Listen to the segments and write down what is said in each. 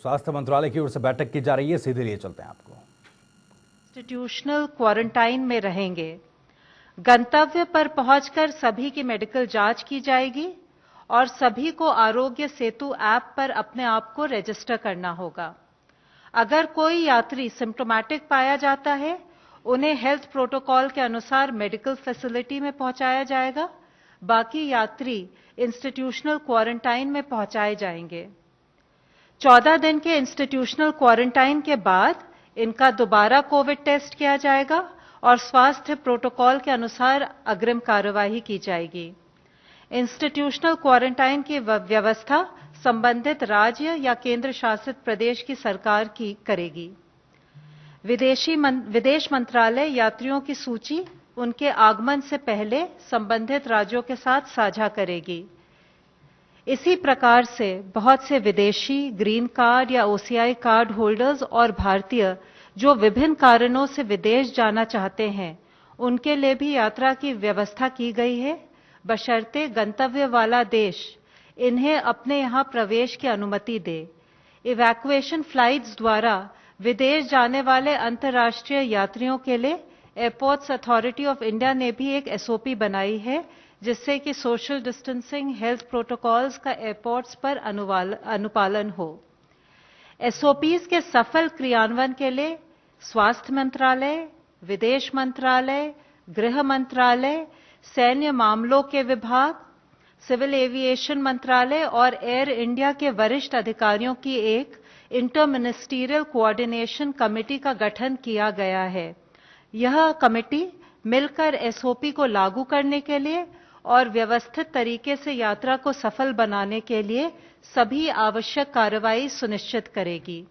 स्वास्थ्य मंत्रालय की ओर से बैठक की जा रही है, सीधे लिए चलते हैं आपको। इंस्टीट्यूशनल क्वारंटाइन में रहेंगे। गंतव्य पर पहुंचकर सभी की मेडिकल जांच की जाएगी और सभी को आरोग्य सेतु ऐप पर अपने आप को रजिस्टर करना होगा। अगर कोई यात्री सिम्प्टोमैटिक पाया जाता है, उन्हें हेल्थ प्रोटोकॉल के अनुसार मेडिकल फैसिलिटी में पहुंचाया जाएगा। बाकी यात्री इंस्टीट्यूशनल क्वारंटाइन में पहुंचाए जाएंगे। 14 दिन के इंस्टीट्यूशनल क्वारंटाइन के बाद इनका दोबारा कोविड टेस्ट किया जाएगा और स्वास्थ्य प्रोटोकॉल के अनुसार अग्रिम कार्यवाही की जाएगी। इंस्टीट्यूशनल क्वारंटाइन की व्यवस्था संबंधित राज्य या केंद्र शासित प्रदेश की सरकार की करेगी। विदेश मंत्रालय यात्रियों की सूची उनके आगमन से पहले संबंधित राज्यों के साथ साझा करेगी। इसी प्रकार से बहुत से विदेशी ग्रीन कार्ड या ओसीआई कार्ड होल्डर्स और भारतीय जो विभिन्न कारणों से विदेश जाना चाहते हैं, उनके लिए भी यात्रा की व्यवस्था की गई है, बशर्ते गंतव्य वाला देश इन्हें अपने यहां प्रवेश की अनुमति दे। इवैक्यूएशन फ्लाइट्स द्वारा विदेश जाने वाले अंतर्राष्ट्रीय यात्रियों के लिए एयरपोर्ट्स अथॉरिटी ऑफ इंडिया ने भी एक एसओपी बनाई है, जिससे कि सोशल डिस्टेंसिंग हेल्थ प्रोटोकॉल्स का एयरपोर्ट्स पर अनुपालन हो। एसओपीज के सफल क्रियान्वयन के लिए स्वास्थ्य मंत्रालय, विदेश मंत्रालय, गृह मंत्रालय, सैन्य मामलों के विभाग, सिविल एविएशन मंत्रालय और एयर इंडिया के वरिष्ठ अधिकारियों की एक इंटर मिनिस्टीरियल कोऑर्डिनेशन कमेटी का गठन किया गया है। यह कमेटी मिलकर एसओपी को लागू करने के लिए और व्यवस्थित तरीके से यात्रा को सफल बनाने के लिए सभी आवश्यक कार्रवाई सुनिश्चित करेगी।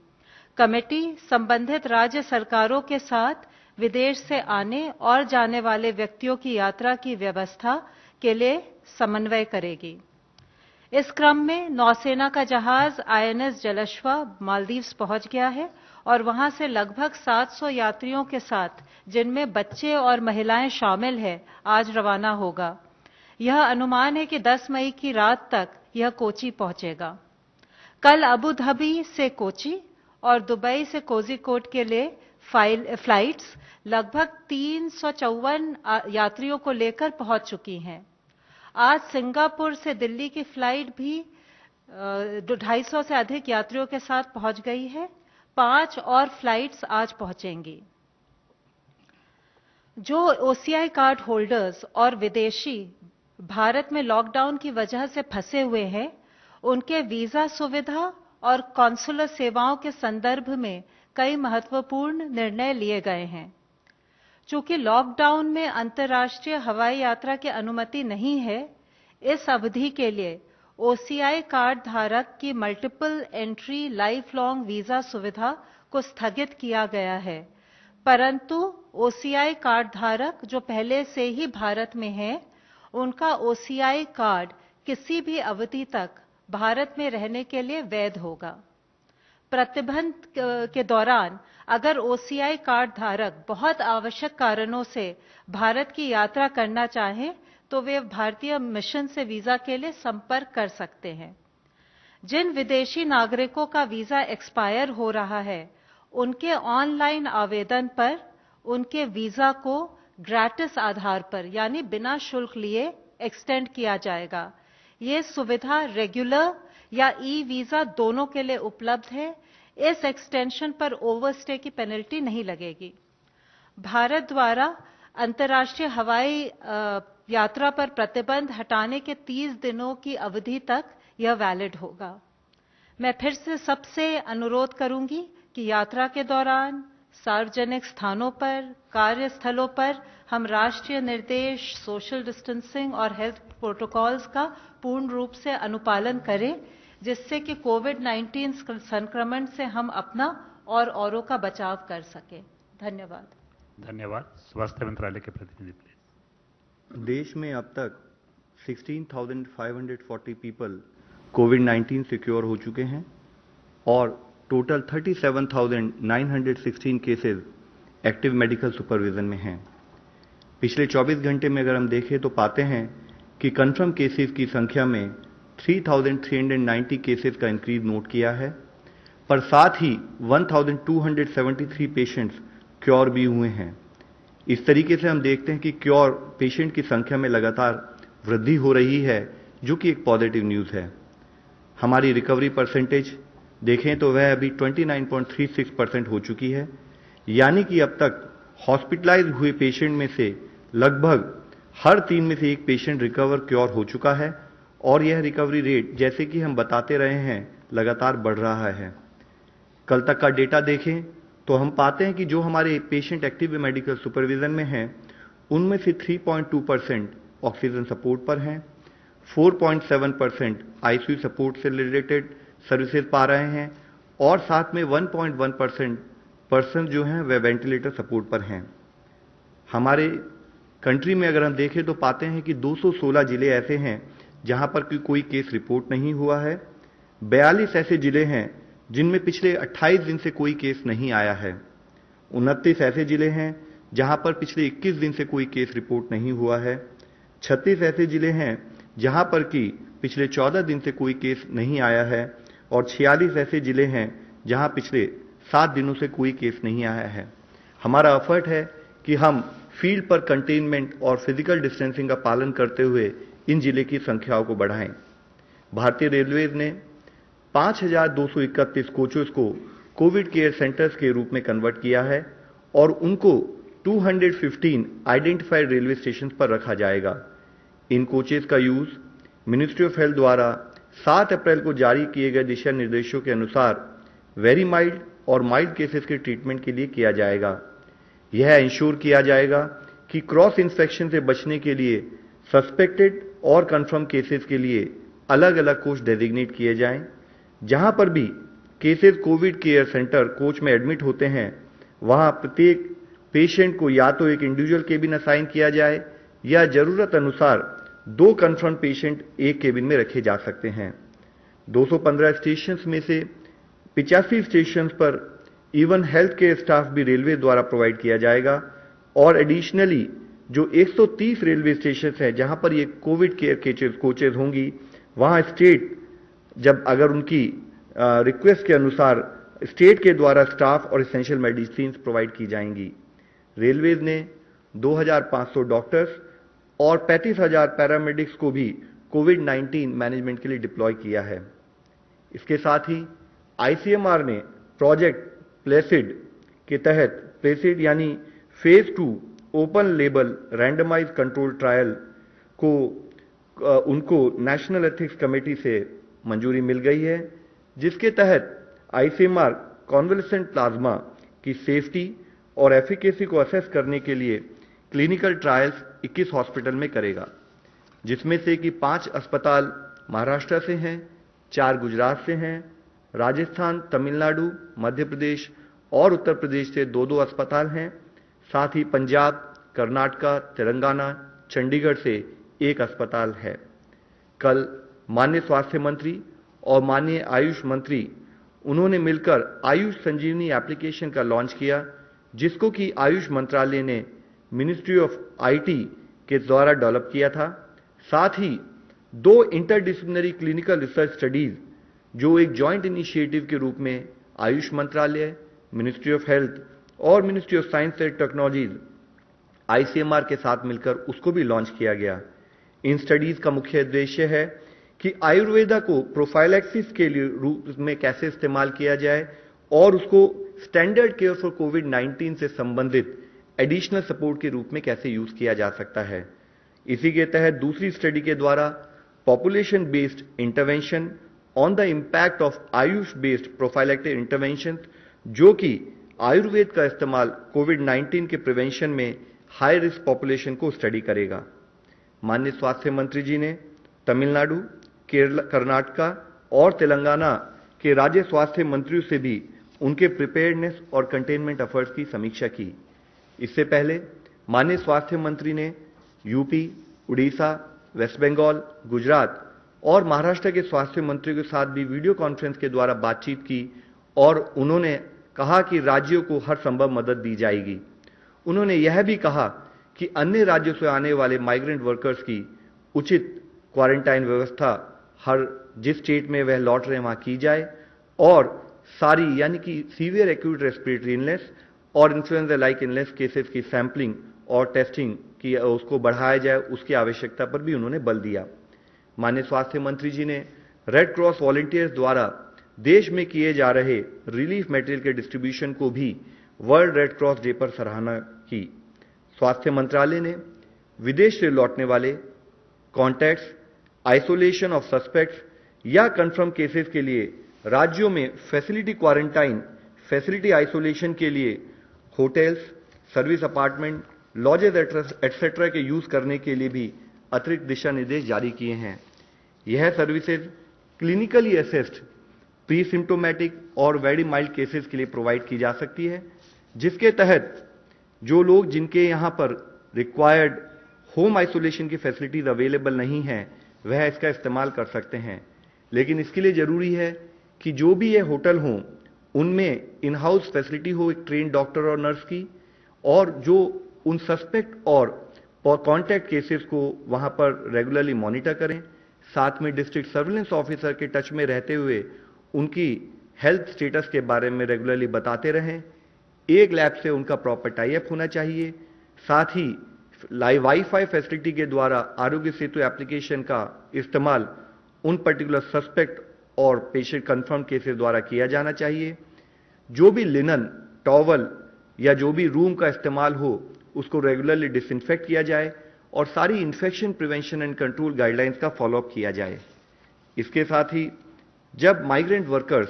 कमेटी संबंधित राज्य सरकारों के साथ विदेश से आने और जाने वाले व्यक्तियों की यात्रा की व्यवस्था के लिए समन्वय करेगी। इस क्रम में नौसेना का जहाज आईएनएस जलश्वा मालदीव्स पहुंच गया है और वहां से लगभग 700 यात्रियों के साथ, जिनमें बच्चे और महिलाएं शामिल हैं, आज रवाना होगा। यह अनुमान है कि 10 मई की रात तक यह कोची पहुंचेगा। कल अबू धाबी से कोची और दुबई से कोझिकोड के लिए फ्लाइट्स लगभग 354 यात्रियों को लेकर पहुंच चुकी हैं। आज सिंगापुर से दिल्ली की फ्लाइट भी 250 से अधिक यात्रियों के साथ पहुंच गई है। 5 और फ्लाइट्स आज पहुंचेंगी। जो ओसीआई कार्ड होल्डर्स और विदेशी भारत में लॉकडाउन की वजह से फंसे हुए हैं, उनके वीजा सुविधा और कॉन्सुलर सेवाओं के संदर्भ में कई महत्वपूर्ण निर्णय लिए गए हैं। चूंकि लॉकडाउन में अंतर्राष्ट्रीय हवाई यात्रा की अनुमति नहीं है, इस अवधि के लिए ओसीआई कार्ड धारक की multiple entry life long visa सुविधा को स्थगित किया गया है, परंतु ओसीआई कार्ड धारक जो पहले से ही भारत में हैं, उनका ओसीआई कार्ड किसी भी अवधि तक भारत में रहने के लिए वैध होगा। प्रतिबंध के दौरान अगर ओसीआई कार्ड धारक बहुत आवश्यक कारणों से भारत की यात्रा करना चाहें, तो वे भारतीय मिशन से वीजा के लिए संपर्क कर सकते हैं। जिन विदेशी नागरिकों का वीजा एक्सपायर हो रहा है, उनके ऑनलाइन आवेदन पर उनके वीजा को ग्रेटिस आधार पर यानी बिना शुल्क लिए एक्सटेंड किया जाएगा। ये सुविधा रेगुलर या ई वीजा दोनों के लिए उपलब्ध है। इस एक्सटेंशन पर ओवरस्टे की पेनल्टी नहीं लगेगी। भारत द्वारा अंतर्राष्ट्रीय हवाई यात्रा पर प्रतिबंध हटाने के 30 दिनों की अवधि तक यह वैलिड होगा। मैं फिर से सबसे अनुरोध करूंगी कि यात्रा के दौरान सार्वजनिक स्थानों पर, कार्यस्थलों पर हम राष्ट्रीय निर्देश, सोशल डिस्टेंसिंग और हेल्थ प्रोटोकॉल्स का पूर्ण रूप से अनुपालन करें, जिससे कि कोविड-19 संक्रमण से हम अपना और औरों का बचाव कर सकें। धन्यवाद। धन्यवाद। स्वास्थ्य मंत्रालय के प्रतिनिधि प्लीज। देश में अब तक 16,540 पीपल कोविड-19 से क्योर हो चुके हैं और total 37,916 cases active medical supervision में हैं। पिछले 24 घंटे में अगर हम देखें तो पाते हैं कि कंफर्म केसेस की संख्या में 3,390 केसेस का इंक्रीज नोट किया है। पर साथ ही 1273 पेशेंट्स क्योर भी हुए हैं। इस तरीके से हम देखते हैं कि क्योर पेशेंट की संख्या में लगातार वृद्धि हो रही है, जो कि एक पॉजिटिव न्यूज़ है। हमारी रिकवरी परसेंटेज देखें तो वह अभी 29.36% हो चुकी है, यानी कि अब तक हॉस्पिटलाइज हुए पेशेंट में से लगभग हर 3 में से 1 पेशेंट रिकवर क्योर हो चुका है और यह रिकवरी रेट, जैसे कि हम बताते रहे हैं, लगातार बढ़ रहा है। कल तक का डेटा देखें तो हम पाते हैं कि जो हमारे पेशेंट एक्टिव मेडिकल सुपरविजन में हैं, उनमें से 3.2% ऑक्सीजन सपोर्ट पर हैं, 4.7% आईसीयू सपोर्ट से रिलेटेड सर्विसेज पा रहे हैं और साथ में 1.1% पर्सन जो हैं वह वेंटिलेटर सपोर्ट पर हैं। हमारे कंट्री में अगर हम देखें तो पाते हैं कि 216 जिले ऐसे हैं जहां पर कोई केस रिपोर्ट नहीं हुआ है। 42 ऐसे जिले हैं जिनमें पिछले 28 दिन से कोई केस नहीं आया है। 29 ऐसे जिले हैं जहां पर पिछले 21 दिन से कोई केस रिपोर्ट नहीं हुआ है। 36 ऐसे जिले हैं जहां पर कि पिछले 14 दिन से कोई केस नहीं आया है और 46 ऐसे जिले हैं जहां पिछले 7 दिनों से कोई केस नहीं आया है। हमारा एफर्ट है कि हम फील्ड पर कंटेनमेंट और फिजिकल डिस्टेंसिंग का पालन करते हुए इन जिले की संख्याओं को बढ़ाएं। भारतीय रेलवेज ने 5,231 कोचेस को कोविड केयर सेंटर्स के रूप में कन्वर्ट किया है और उनको 215 आइडेंटिफाइड रेलवे स्टेशन पर रखा जाएगा। इन कोचेस का यूज मिनिस्ट्री ऑफ हेल्थ द्वारा 7 अप्रैल को जारी किए गए दिशा निर्देशों के अनुसार वेरी माइल्ड और माइल्ड केसेस के ट्रीटमेंट के लिए किया जाएगा। यह इंश्योर किया जाएगा कि क्रॉस इन्फेक्शन से बचने के लिए सस्पेक्टेड और कंफर्म केसेस के लिए अलग अलग कोच डेजिग्नेट किए जाएं। जहां पर भी cases Covid care centre coach में एडमिट होते हैं, वहां प्रत्येक पेशेंट को या तो एक इंडिविजुअल केबिन असाइन किया जाए या जरूरत अनुसार 2 कंफर्म पेशेंट एक केबिन में रखे जा सकते हैं। 215 स्टेशन में से 85 स्टेशन पर इवन हेल्थ केयर स्टाफ भी रेलवे द्वारा प्रोवाइड किया जाएगा और एडिशनली जो 130 रेलवे स्टेशन हैं जहां पर ये कोविड केयर कोचेज होंगी, वहां स्टेट जब अगर उनकी रिक्वेस्ट के अनुसार स्टेट के द्वारा स्टाफ और एसेंशियल मेडिसिन प्रोवाइड की जाएंगी। रेलवेज ने 2,500 डॉक्टर्स और 35,000 पैरामेडिक्स को भी कोविड-19 मैनेजमेंट के लिए डिप्लॉय किया है। इसके साथ ही आईसीएमआर ने प्रोजेक्ट प्लेसिड के तहत प्लेसिड यानी phase 2 open label randomise control trial को उनको नेशनल एथिक्स कमेटी से मंजूरी मिल गई है, जिसके तहत आईसीएमआर कॉन्वलेसेंट प्लाज्मा की सेफ्टी और एफिकेसी को असेस करने के लिए क्लिनिकल ट्रायल्स 21 हॉस्पिटल में करेगा, जिसमें से कि 5 अस्पताल महाराष्ट्र से हैं, 4 गुजरात से हैं, राजस्थान, तमिलनाडु, मध्य प्रदेश और उत्तर प्रदेश से 2-2 अस्पताल हैं। साथ ही पंजाब, कर्नाटका, तेलंगाना, चंडीगढ़ से 1 अस्पताल है। कल माननीय स्वास्थ्य मंत्री और माननीय आयुष मंत्री उन्होंने मिलकर आयुष संजीवनी एप्लीकेशन का लॉन्च किया, जिसको कि आयुष मंत्रालय ने मिनिस्ट्री ऑफ आईटी के द्वारा डेवलप किया था। साथ ही 2 इंटरडिसिप्लिनरी क्लिनिकल रिसर्च स्टडीज जो एक जॉइंट इनिशिएटिव के रूप में आयुष मंत्रालय, मिनिस्ट्री ऑफ हेल्थ और ministry of science and technologies ICMR के साथ मिलकर उसको भी लॉन्च किया गया। इन स्टडीज का मुख्य उद्देश्य है कि आयुर्वेदा को प्रोफाइलैक्सिस के लिए रूप में कैसे इस्तेमाल किया जाए और उसको स्टैंडर्ड केयर फॉर कोविड-19 से संबंधित एडिशनल सपोर्ट के रूप में कैसे यूज किया जा सकता है। इसी के तहत दूसरी स्टडी के द्वारा population based intervention on the impact of Ayush based prophylactic intervention, जो कि आयुर्वेद का इस्तेमाल कोविड-19 के प्रिवेंशन में हाई रिस्क पॉपुलेशन को स्टडी करेगा। माननीय स्वास्थ्य मंत्री जी ने तमिलनाडु, केरल, कर्नाटका और तेलंगाना के राज्य स्वास्थ्य मंत्रियों से भी उनके प्रिपेयर्डनेस और कंटेनमेंट एफर्ट्स की समीक्षा की। इससे पहले माननीय स्वास्थ्य मंत्री ने यूपी, उड़ीसा, वेस्ट बंगाल, गुजरात और महाराष्ट्र के स्वास्थ्य मंत्रियों के साथ भी वीडियो कॉन्फ्रेंस के द्वारा बातचीत की और उन्होंने कहा कि राज्यों को हर संभव मदद दी जाएगी। उन्होंने यह भी कहा कि अन्य राज्यों से आने वाले माइग्रेंट वर्कर्स की उचित क्वारंटाइन व्यवस्था हर जिस स्टेट में वह लौट रहे हैं वहां की जाए और सारी यानी कि सीवियर एक्यूट रेस्पिरेटरी इलनेस और इन्फ्लुएंजा लाइक इलनेस केसेस की सैंपलिंग और टेस्टिंग की उसको बढ़ाया जाए, उसकी आवश्यकता पर भी उन्होंने बल दिया। माननीय स्वास्थ्य मंत्री जी ने रेड क्रॉस वॉलंटियर्स द्वारा देश में किए जा रहे रिलीफ मटेरियल के डिस्ट्रीब्यूशन को भी वर्ल्ड रेड क्रॉस डे पर सराहना की। स्वास्थ्य मंत्रालय ने विदेश से लौटने वाले कॉन्टैक्ट्स, आइसोलेशन ऑफ सस्पेक्ट्स या कंफर्म केसेस के लिए राज्यों में फैसिलिटी क्वारंटाइन, फैसिलिटी आइसोलेशन के लिए hotels, service apartment, lodges etcetera के यूज करने के लिए भी अतिरिक्त दिशा निर्देश जारी किए हैं। यह services clinically assessed pre symptomatic और वेरी माइल्ड केसेस के लिए प्रोवाइड की जा सकती है, जिसके तहत जो लोग जिनके यहां पर रिक्वायर्ड होम आइसोलेशन की फैसिलिटीज अवेलेबल नहीं है वह इसका इस्तेमाल कर सकते हैं। लेकिन इसके लिए जरूरी है कि जो भी ये होटल हों उनमें इन हाउस फैसिलिटी हो एक ट्रेन डॉक्टर और नर्स की, और जो उन सस्पेक्ट और कॉन्टैक्ट केसेस को वहां पर रेगुलरली मॉनिटर करें, साथ में डिस्ट्रिक्ट सर्विलेंस ऑफिसर के टच में रहते हुए उनकी हेल्थ स्टेटस के बारे में रेगुलरली बताते रहें। एक लैब से उनका प्रॉपर टाई अप होना चाहिए। साथ ही वाईफाई फैसिलिटी के द्वारा आरोग्य सेतु एप्लीकेशन का इस्तेमाल उन पर्टिकुलर सस्पेक्ट और पेशेंट कंफर्म केसेस द्वारा किया जाना चाहिए। जो भी लिनन, टॉवल या जो भी रूम का इस्तेमाल हो उसको रेगुलरली डिसइंफेक्ट किया जाए और सारी infection prevention and control guidelines का फॉलोअप किया जाए। इसके साथ ही जब माइग्रेंट वर्कर्स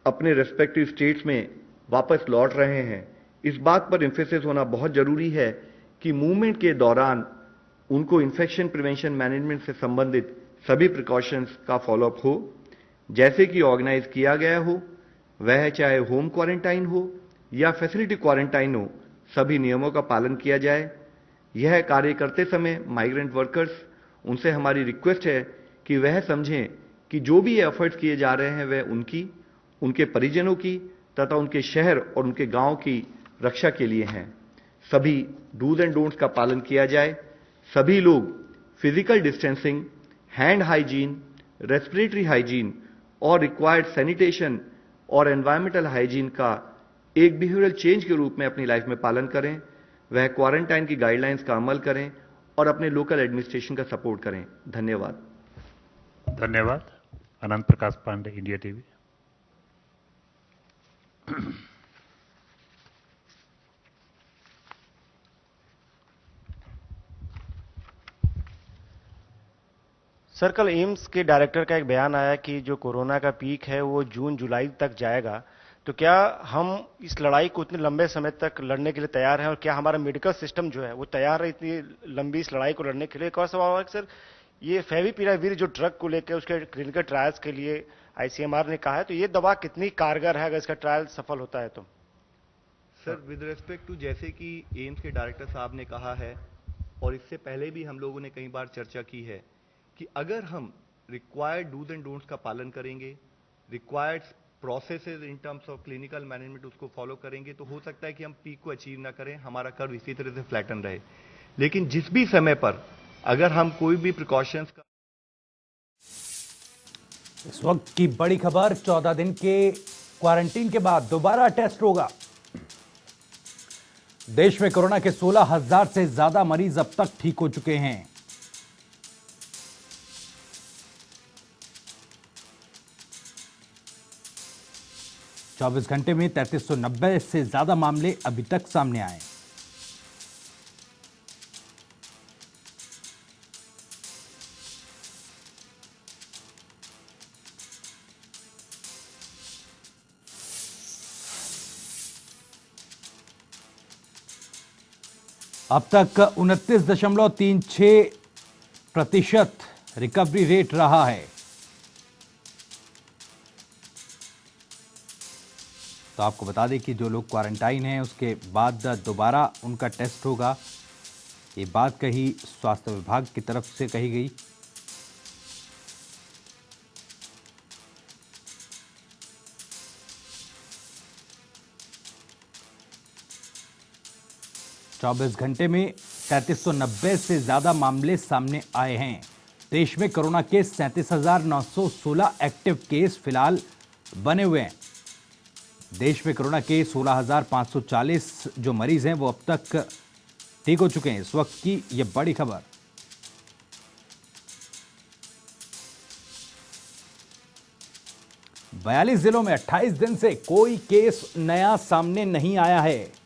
अपने रेस्पेक्टिव स्टेट्स में वापस लौट रहे हैं, इस बात पर एम्फेसिस होना बहुत जरूरी है कि मूवमेंट के दौरान उनको इन्फेक्शन प्रिवेंशन मैनेजमेंट से संबंधित सभी प्रिकॉशंस का फॉलोअप हो, जैसे कि ऑर्गेनाइज किया गया हो, वह चाहे होम क्वारंटाइन हो या फैसिलिटी क्वारंटाइन हो, सभी नियमों का पालन किया जाए। यह कार्य करते समय माइग्रेंट वर्कर्स, उनसे हमारी रिक्वेस्ट है कि वह समझें कि जो भी एफर्ट्स किए जा रहे हैं वह उनकी, उनके परिजनों की तथा उनके शहर और उनके गांव की रक्षा के लिए हैं। सभी डूज एंड डोंट्स का पालन किया जाए। सभी लोग physical distancing, hand hygiene, respiratory hygiene और रिक्वायर्ड सैनिटेशन और एनवायरमेंटल हाइजीन का एक बिहेवियरल चेंज के रूप में अपनी लाइफ में पालन करें। वह क्वारंटाइन की गाइडलाइंस का अमल करें और अपने लोकल एडमिनिस्ट्रेशन का सपोर्ट करें। धन्यवाद। धन्यवाद। अनंत प्रकाश पांडे, इंडिया टीवी। सर, कल एम्स के डायरेक्टर का एक बयान आया कि जो कोरोना का पीक है वो जून जुलाई तक जाएगा, तो क्या हम इस लड़ाई को इतने लंबे समय तक लड़ने के लिए तैयार हैं और क्या हमारा मेडिकल सिस्टम जो है वो तैयार है इतनी लंबी इस लड़ाई को लड़ने के लिए? एक और सवाल है सर, ये फेविपिराविर जो ड्रग को लेकर उसके क्लिनिकल ट्रायल्स के लिए आईसीएमआर ने कहा है, तो ये दवा कितनी कारगर है अगर इसका ट्रायल सफल होता है तो? सर, विद रेस्पेक्ट टू जैसे कि एम्स के डायरेक्टर साहब ने कहा है और इससे पहले भी हम लोगों ने कई बार चर्चा की है कि अगर हम रिक्वायर्ड डूज एंड डोंट्स का पालन करेंगे, required processes in terms of clinical management उसको फॉलो करेंगे, तो हो सकता है कि हम पीक को अचीव ना करें, हमारा कर्व इसी तरह से फ्लैटन रहे। लेकिन जिस भी समय पर अगर हम कोई भी प्रिकॉशंस का इस वक्त की बड़ी खबर, 14 दिन के क्वारंटीन के बाद दोबारा टेस्ट होगा। देश में कोरोना के 16,000 से ज्यादा मरीज अब तक ठीक हो चुके हैं। चौबीस घंटे में 3390 से ज्यादा मामले अभी तक सामने आए। अब तक 29.36% रिकवरी रेट रहा है। तो आपको बता दें कि जो लोग क्वारंटाइन हैं उसके बाद दोबारा उनका टेस्ट होगा। ये बात कही स्वास्थ्य विभाग की तरफ से कही गई। चौबीस घंटे में 3390 से ज्यादा मामले सामने आए हैं। देश में कोरोना के 37,916 एक्टिव केस फिलहाल बने हुए हैं। देश में कोरोना के 16,540 जो मरीज हैं वो अब तक ठीक हो चुके हैं। इस वक्त की ये बड़ी खबर। बयालीस जिलों में 28 दिन से कोई केस नया सामने नहीं आया है।